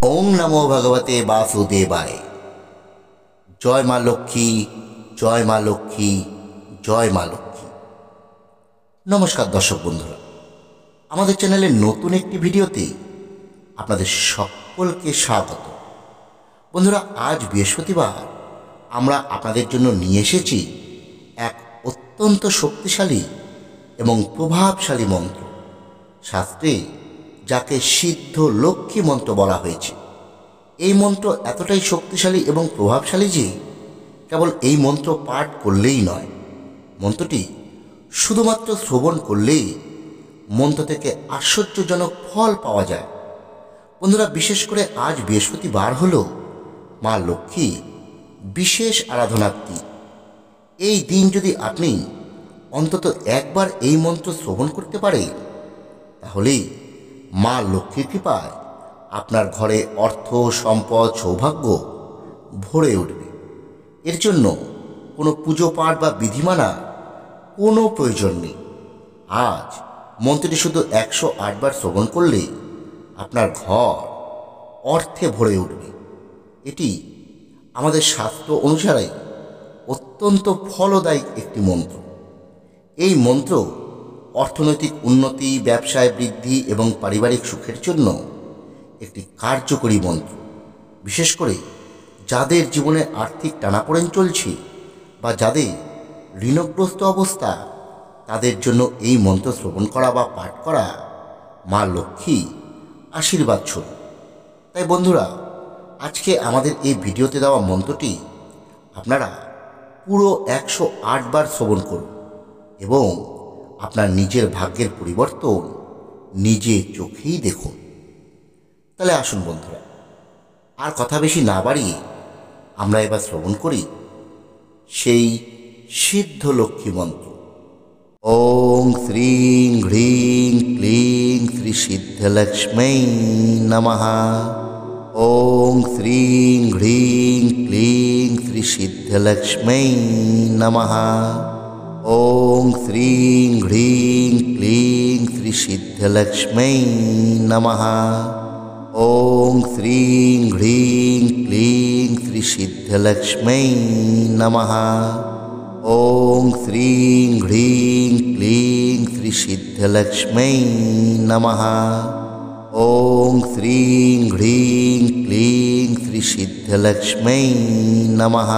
ওং নমো ভগবতে বাসুদেবায়। জয় মা লক্ষ্মী, জয় মা লক্ষ্মী, জয় মা লক্ষ্মী। নমস্কার দর্শক বন্ধুরা, আমাদের চ্যানেলের নতুন একটি ভিডিওতে আপনাদের সকলকে স্বাগত। বন্ধুরা, আজ বৃহস্পতিবার আমরা আপনাদের জন্য নিয়ে এসেছি এক অত্যন্ত শক্তিশালী এবং প্রভাবশালী মন্ত্র। শাস্ত্রে যাকে সিদ্ধ লক্ষ্মী মন্ত্র বলা হয়েছে। এই মন্ত্র এতটাই শক্তিশালী এবং প্রভাবশালী যে কেবল এই মন্ত্র পাঠ করলেই নয়, মন্ত্রটি শুধুমাত্র শ্রবণ করলেই মন্ত্র থেকে আশ্চর্যজনক ফল পাওয়া যায়। বন্ধুরা, বিশেষ করে আজ বৃহস্পতিবার হল মা লক্ষ্মী বিশেষ আরাধনার দিন। এই দিন যদি আপনি অন্তত একবার এই মন্ত্র শ্রবণ করতে পারেন, তাহলেই মা লক্ষ্মীর কৃপায় আপনার ঘরে অর্থ, সম্পদ, সৌভাগ্য ভরে উঠবে। এর জন্য কোনো পুজো পাঠ বা বিধিমানা কোনো প্রয়োজন নেই। আজ মন্ত্রটি শুধু 108 বার শ্রবণ করলে আপনার ঘর অর্থে ভরে উঠবে। এটি আমাদের শাস্ত্র অনুসারে অত্যন্ত ফলদায়ী একটি মন্ত্র। এই মন্ত্র অর্থনৈতিক উন্নতি, ব্যবসায় বৃদ্ধি এবং পারিবারিক সুখের জন্য একটি কার্যকরী মন্ত্র। বিশেষ করে যাদের জীবনে আর্থিক টানাপোড়েন চলছে বা যাদের ঋণগ্রস্ত অবস্থা, তাদের জন্য এই মন্ত্র শ্রবণ করা বা পাঠ করা মা লক্ষ্মী আশীর্বাদ স্বরূপ। তাই বন্ধুরা, আজকে আমাদের এই ভিডিওতে দেওয়া মন্ত্রটি আপনারা পুরো 108 বার শ্রবণ করুন এবং আপনার নিজের ভাগ্যের পরিবর্তন নিজের চোখেই দেখুন। তাহলে আসুন বন্ধুরা, আর কথা বেশি না বাড়িয়ে আমরা এবার শ্রবণ করি সেই সিদ্ধ লক্ষ্মী মন্ত্র। ওং শ্রীং হ্রিং ক্লিং শ্রী সিদ্ধলক্ষ্মী নমঃ। ওং শ্রীং হ্রিং ক্লিং শ্রী সিদ্ধলক্ষ্মী নমঃ। ওং শ্রীং হ্রিং ক্লিং শ্রী সিদ্ধলক্ষ্মী নমঃ। ওং শ্রীং হ্রিং ক্লিং শ্রী সিদ্ধলক্ষ্মী নমঃ। ওং শ্রীং হ্রিং ক্লিং শ্রী সিদ্ধলক্ষ্মী নমঃ। ওং শ্রীং হ্রিং ক্লিং শ্রী সিদ্ধলক্ষ্মী নমঃ।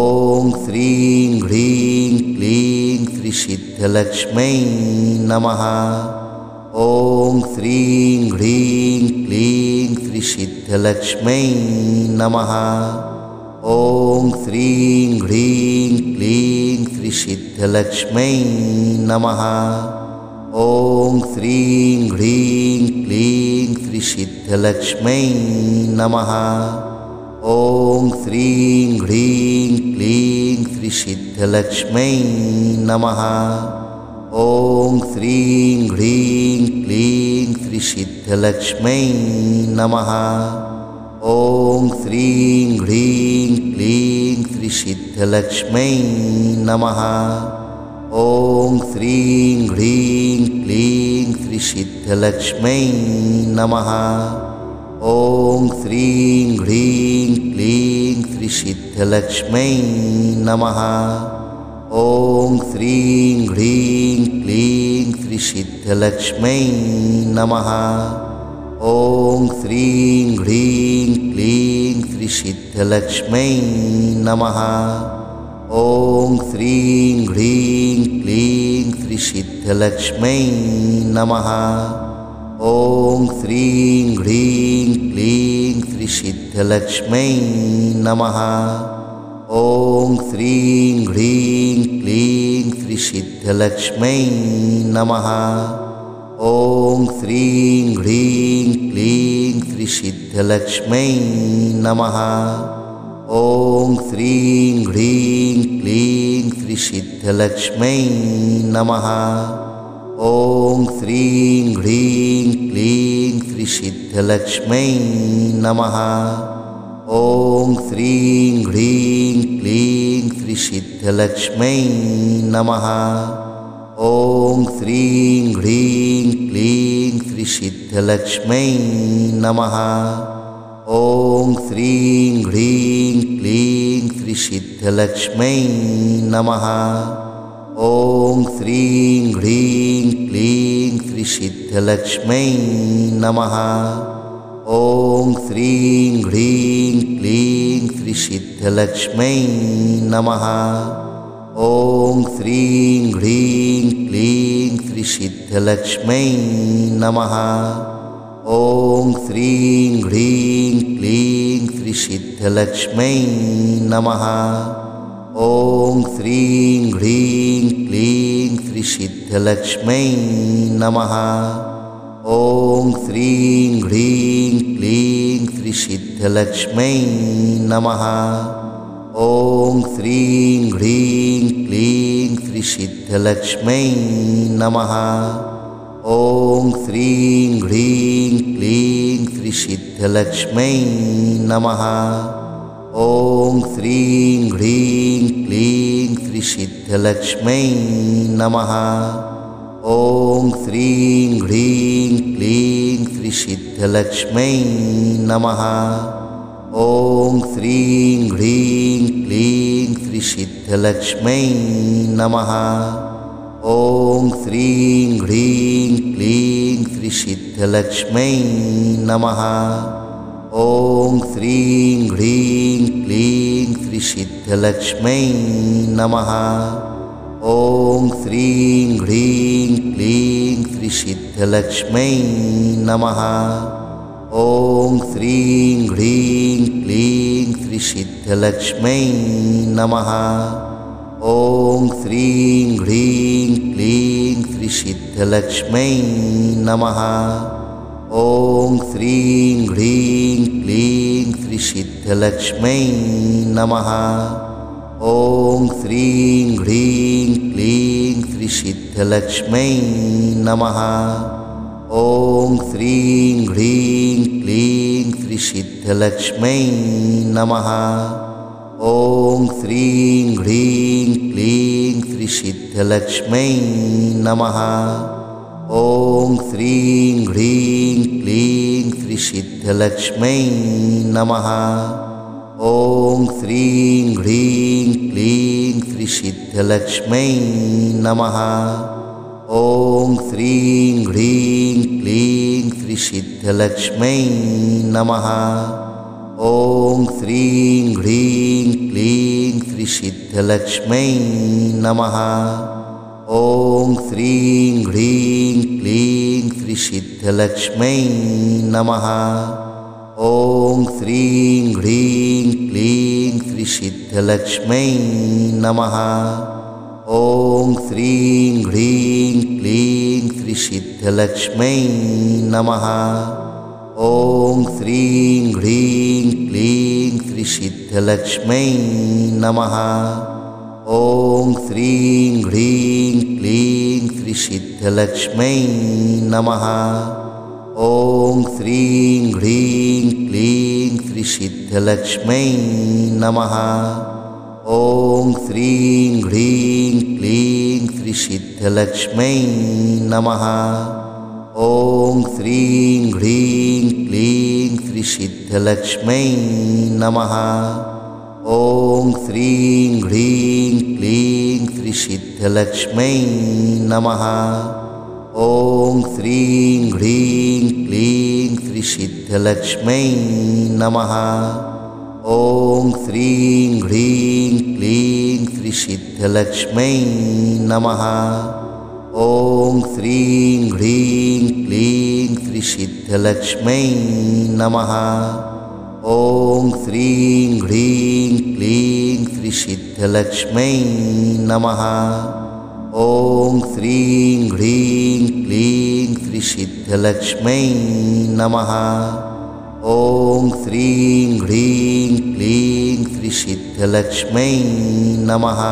ওং শ্রীং হ্রিং ক্লিং শ্রী সিদ্ধলক্ষ্মী নমঃ। ওং শ্রীং হ্রিং ক্লিং শ্রী সিদ্ধলক্ষ্মী নমঃ। ওং শ্রীং হ্রিং ক্লিং শ্রী সিদ্ধলক্ষ্মী নমঃ। ওং শ্রীং হ্রিং ক্লিং শ্রী সিদ্ধলক্ষ্মী নমঃ। ওং শ্রীং হ্রিং ক্লিং শ্রী সিদ্ধলক্ষ্মী নমঃ। ওং শ্রীং হ্রিং ক্লিং শ্রী সিদ্ধলক্ষ্মী নমঃ। ওং শ্রীং হ্রিং ক্লিং শ্রী সিদ্ধলক্ষ্মী নমঃ। ওং শ্রীং হ্রিং ক্লিং শ্রী সিদ্ধলক্ষ্মী নমঃ। ওং শ্রীং হ্রিং ক্লিং শ্রী সিদ্ধলক্ষ্মী নমঃ। ওং শ্রীং হ্রিং ক্লিং শ্রী সিদ্ধলক্ষ্মী নমঃ। ওং শ্রীং হ্রিং ক্লিং শ্রী সিদ্ধলক্ষ্মী নমঃ। ওং শ্রীং হ্রিং ক্লিং শ্রী সিদ্ধলক্ষ্মী নমঃ। ওং শ্রীং হ্রিং ক্লিং শ্রী সিদ্ধলক্ষ্মী নমঃ। ওং শ্রীং হ্রিং ক্লিং শ্রী সিদ্ধলক্ষ্মী নমঃ। ওং শ্রীং হ্রিং ক্লিং শ্রী সিদ্ধলক্ষ্মী নমঃ। ওং শ্রীং হ্রিং ক্লিং শ্রী সিদ্ধলক্ষ্মী নমঃ। ওং শ্রীং হ্রিং ক্লিং শ্রী সিদ্ধলক্ষ্মী নমঃ। ওং শ্রীং হ্রিং ক্লিং শ্রী সিদ্ধলক্ষ্মী নমঃ। ॐ श्रीं ह्रीं क्लीं श्रीसिद्धलक्ष्मै नमः। ॐ श्रीं ह्रीं क्लीं श्रीसिद्धलक्ष्मै नमः। ॐ श्रीं ह्रीं क्लीं श्रीसिद्धलक्ष्मै नमः। ॐ श्रीं ह्रीं क्लीं श्रीसिद्धलक्ष्मै नमः। ॐ श्रीं ह्रीं क्लीं श्रीसिद्धलक्ष्मै नमः। ॐ श्रीं ह्रीं क्लीं श्रीसिद्धलक्ष्मै नमः। ॐ श्रीं ह्रीं क्लीं श्रीसिद्धलक्ष्मै नमः। ॐ श्रीं ह्रीं क्लीं श्रीसिद्धलक्ष्मै नमः। ॐ श्रीं ह्रीं क्लीं श्रीसिद्धलक्ष्मै नमः। ॐ श्रीं ह्रीं क्लीं श्रीसिद्धलक्ष्मै नमः। ॐ श्रीं ह्रीं क्लीं श्रीसिद्धलक्ष्मै नमः। ॐ श्रीं ह्रीं क्लीं श्रीसिद्धलक्ष्मै नमः। ॐ श्रीं ह्रीं क्लीं श्रीसिद्धलक्ष्मै नमः। ॐ श्रीं ह्रीं क्लीं श्रीसिद्धलक्ष्मै नमः। ॐ श्रीं ह्रीं क्लीं श्रीसिद्धलक्ष्मै नमः। ॐ श्रीं ह्रीं क्लीं श्रीसिद्धलक्ष्मै नमः। ॐ श्रीं ह्रीं क्लीं श्रीसिद्धलक्ष्मै नमः। ॐ श्रीं ह्रीं क्लीं श्रीसिद्धलक्ष्मै नमः। ॐ श्रीं ह्रीं क्लीं श्रीसिद्धलक्ष्मै नमः। ॐ श्रीं ह्रीं क्लीं श्रीसिद्धलक्ष्मै नमः। ॐ श्रीं ह्रीं क्लीं श्रीसिद्धलक्ष्मै नमः। ॐ श्रीं ह्रीं क्लीं श्रीसिद्धलक्ष्मै नमः। ॐ श्रीं ह्रीं क्लीं श्रीसिद्धलक्ष्मै नमः। ॐ श्रीं ह्रीं क्लीं श्रीसिद्धलक्ष्मै नमः। ॐ श्रीं ह्रीं क्लीं श्रीसिद्धलक्ष्मै नमः। ॐ श्रीं ह्रीं क्लीं श्रीसिद्धलक्ष्मै नमः। ॐ श्रीं ह्रीं क्लीं श्रीसिद्धलक्ष्मै नमः। ॐ श्रीं ह्रीं क्लीं श्रीसिद्धलक्ष्मै नमः। ॐ श्रीं ह्रीं क्लीं श्रीसिद्धलक्ष्मै नमः। ॐ श्रीं ह्रीं क्लीं श्रीसिद्धलक्ष्मै नमः। ॐ श्रीं ह्रीं क्लीं श्रीसिद्धलक्ष्मै नमः। ॐ श्रीं ह्रीं क्लीं श्रीसिद्धलक्ष्मै नमः। ॐ श्रीं ह्रीं क्लीं श्रीसिद्धलक्ष्मै नमः। ॐ श्रीं ह्रीं क्लीं श्रीसिद्धलक्ष्मै नमः। ॐ श्रीं ह्रीं क्लीं श्रीसिद्धलक्ष्मै नमः। ॐ श्रीं ह्रीं क्लीं श्रीसिद्धलक्ष्मै नमः। ॐ श्रीं ह्रीं क्लीं श्रीसिद्धलक्ष्मै नमः। ॐ श्रीं ह्रीं क्लीं श्रीसिद्धलक्ष्मै नमः। ॐ श्रीं ह्रीं क्लीं श्रीसिद्धलक्ष्मै नमः। ॐ श्रीं ह्रीं क्लीं श्रीसिद्धलक्ष्मै नमः। ॐ श्रीं ह्रीं क्लीं श्रीसिद्धलक्ष्मै नमः।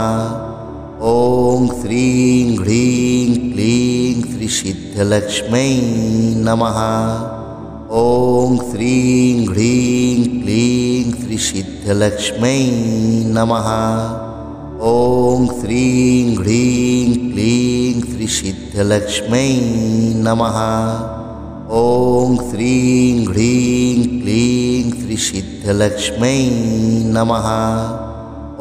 ॐ श्रीं ह्रीं क्लीं श्रीसिद्धलक्ष्मै नमः। ॐ श्रीं ह्रीं क्लीं श्रीसिद्धलक्ष्मै नमः। ॐ श्रीं ह्रीं क्लीं सिद्धलक्ष्मै नमः। ॐ श्रीं ह्रीं क्लीं श्रीसिद्धलक्ष्मै नमः।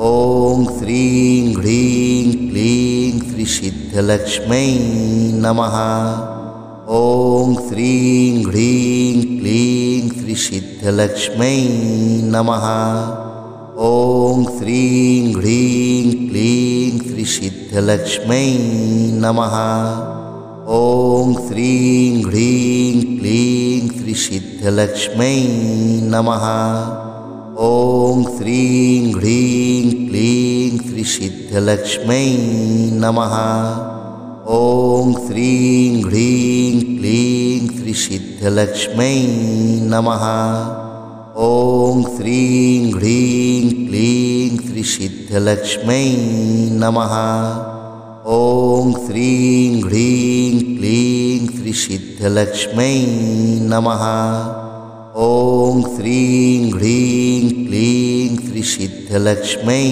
ॐ श्रीं ह्रीं क्लीं श्रीसिद्धलक्ष्मै नमः। ॐ श्रीं ह्रीं क्लीं श्रीसिद्धलक्ष्मै नमः। ॐ श्रीं ह्रीं क्लीं श्रीसिद्धलक्ष्मै नमः। ॐ श्रीं ह्रीं क्लीं श्रीसिद्धलक्ष्मै नमः। ॐ श्रीं ह्रीं क्लीं श्रीसिद्धलक्ष्मै नमः। ॐ श्रीं ह्रीं क्लीं श्रीसिद्धलक्ष्मै नमः। ॐ श्रीं ह्रीं क्लीं श्रीसिद्धलक्ष्मै नमः। ॐ श्रीं ह्रीं क्लीं श्रीसिद्धलक्ष्मै नमः। ॐ श्रीं ह्रीं क्लीं श्रीसिद्धलक्ष्मै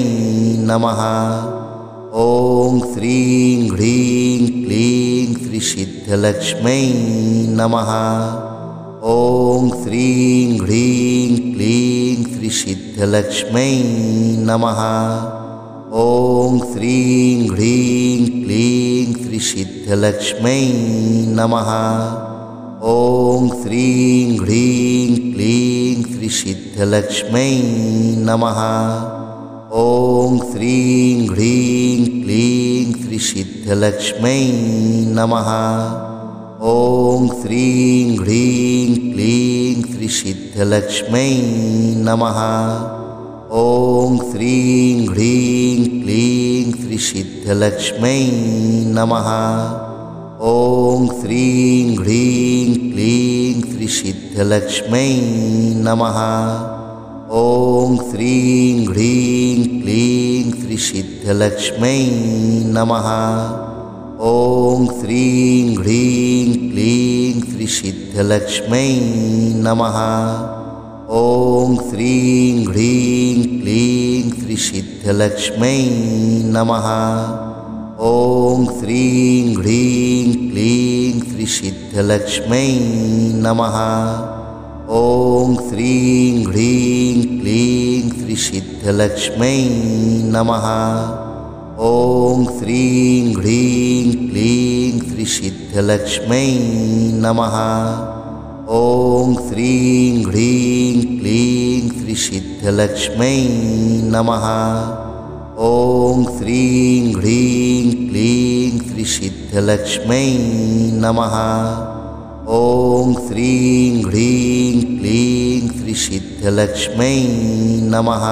नमः। ॐ श्रीं ह्रीं क्लीं श्रीसिद्धलक्ष्मै नमः। ॐ श्रीं ह्रीं क्लीं श्रीसिद्धलक्ष्मै नमः। ॐ श्रीं ह्रीं क्लीं श्रीसिद्धलक्ष्मै नमः। ॐ श्रीं ह्रीं क्लीं श्रीसिद्धलक्ष्मै नमः। ॐ श्रीं ह्रीं क्लीं श्रीसिद्धलक्ष्मै नमः। ॐ श्रीं ह्रीं क्लीं श्रीसिद्धलक्ष्मै नमः। ॐ श्रीं ह्रीं क्लीं श्रीसिद्धलक्ष्मै नमः। ॐ श्रीं ह्रीं क्लीं श्रीसिद्धलक्ष्मै नमः। ॐ श्रीं ह्रीं क्लीं श्रीसिद्धलक्ष्मै नमः। ॐ श्रीं ह्रीं क्लीं श्रीसिद्धलक्ष्मै नमः। ॐ श्रीं ह्रीं क्लीं श्रीसिद्धलक्ष्मै नमः। ॐ श्रीं ह्रीं क्लीं श्रीसिद्धलक्ष्मै नमः। ॐ श्रीं ह्रीं क्लीं श्रीसिद्धलक्ष्मै नमः। ॐ श्रीं ह्रीं क्लीं श्रीसिद्धलक्ष्मै नमः। ॐ श्रीं ह्रीं क्लीं श्रीसिद्धलक्ष्मै नमः। ॐ श्रीं ह्रीं क्लीं श्रीसिद्धलक्ष्मै नमः। ॐ श्रीं ह्रीं क्लीं श्रीसिद्धलक्ष्मै नमः।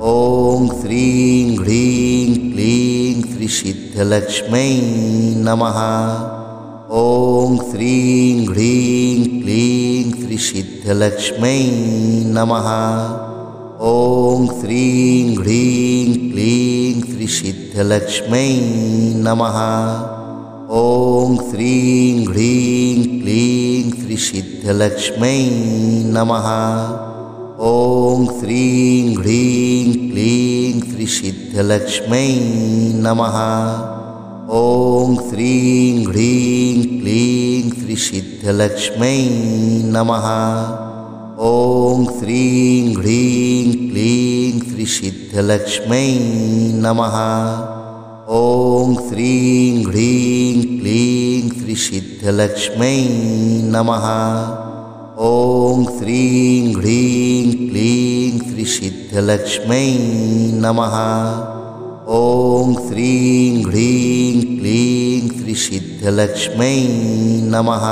ॐ श्रीं ह्रीं क्लीं श्रीसिद्धलक्ष्मै नमः। ॐ श्रीं ह्रीं क्लीं श्रीसिद्धलक्ष्मै नमः। ॐ श्रीं ह्रीं क्लीं श्रीसिद्धलक्ष्मै नमः। ॐ श्रीं ह्रीं क्लीं श्रीसिद्धलक्ष्मै नमः। ॐ श्रीं ह्रीं क्लीं श्रीसिद्धलक्ष्मै नमः। ॐ श्रीं ह्रीं क्लीं श्रीसिद्धलक्ष्मै नमः। ॐ श्रीं ह्रीं क्लीं श्रीसिद्धलक्ष्मै नमः। ॐ श्रीं ह्रीं क्लीं श्रीसिद्धलक्ष्मै नमः। ॐ श्रीं ह्रीं क्लीं श्रीसिद्धलक्ष्मै नमः। ॐ श्रीं ह्रीं क्लीं श्रीसिद्धलक्ष्मै नमः।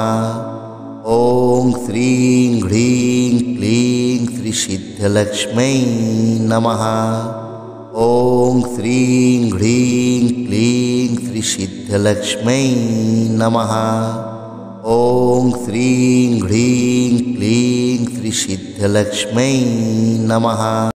ॐ श्रीं ह्रीं क्लीं श्रीसिद्धलक्ष्मै नमः। ॐ श्रीं ह्रीं क्लीं श्रीसिद्धलक्ष्मै नमः। ॐ श्रीं ह्रीं क्लीं श्रीसिद्धलक्ष्मै नमः।